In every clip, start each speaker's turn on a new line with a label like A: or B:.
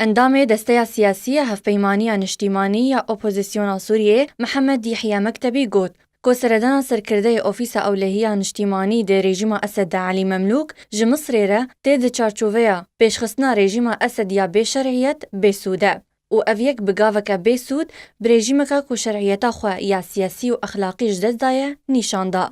A: اندام دسته سیاسی هفپیمانی نیشتیمانی یا اپوزیسیون سوریه محمد یحیی مکتبی گوت کو سردان سرکرده اوفیس اولهی نیشتیمانی ده رژیم اسد علی مملوک ج مصر را تید چارچوبه پیشخستنا رژیم اسد یا به شرعیت بسوده و اویک بگاوک بسود برژیمک کو شرعیتا خو یا سیاسی و اخلاقی جدد دایه نشانده.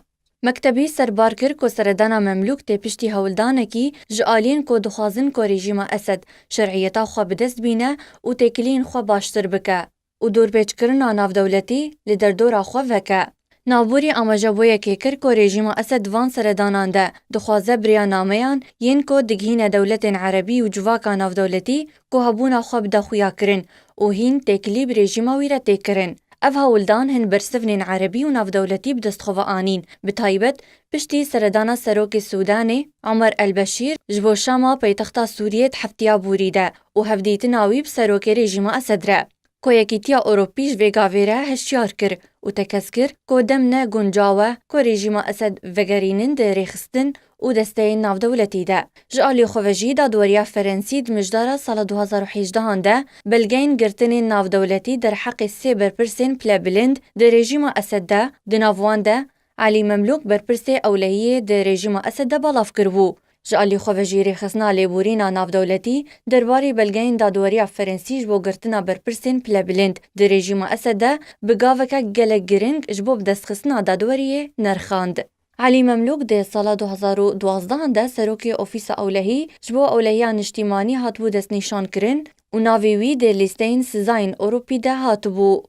A: مکتبی سربار کر کو سردانا مملوک ته پشتی هولدانه کی جالین کو دخوازن کو رژیم اسد شرعیتا خو بدست بینه و تکلین خو باشتر بکه و دور پیچ کرنا ناف دولتی لدر دورا خو وکه. نابوری آماجابوی که کر کو رژیم اسد وان سردانان ده دخوازه بریا نامیان ین کو دگهین دولت عربی و جواکا ناف دولتی کو هبونا خو بده خویا کرن و هین تکلیب رژیم ویره تکرن. اف هولدان هن برسفنین عربی و ناف دولتی بدستخواه آنین بتایبت پشتی سردانا سروک السوداني عمر البشير جبو شاما پایتخت سوریه حفتیا بوریده و هفدیت ناوی بسروک رژیم اسد را. کو یکیتیا اوروپیش وگاویره هشیار کر و تکس کر کو دم نه گنجاوه کو رژیم اسد وگرینن ده ریخستن و دسته ناف دولتی ده. جالی خوفجی دا دوریا فرنسی دمجدارا سال 2018 ده بلگین گرتن ناف دولتی در حق سی برپرسین پلابلند ده رژیم اسد ده دنافوان ده علی مملوک برپرسی اولهیه ده رژیم اسد ده بالاف کربو. جالی خوفجی ریخستنا لیبورینا ناف دولتی درباری بلگین دا دوریا فرنسیش بو گرتنا برپرسین پلابلند ده رژیم اسد ده بگاوکا گلک گرنگ جبو بدستخستنا دا دوریه نرخاند. علی مملوک ده سال 2012 ده سروک اوفیس اولهی جبو اولهیان نیشتیمانی هاتبو دست نشان کرن و ناویوی ده لیستین سزاین اوروپی ده هاتبو.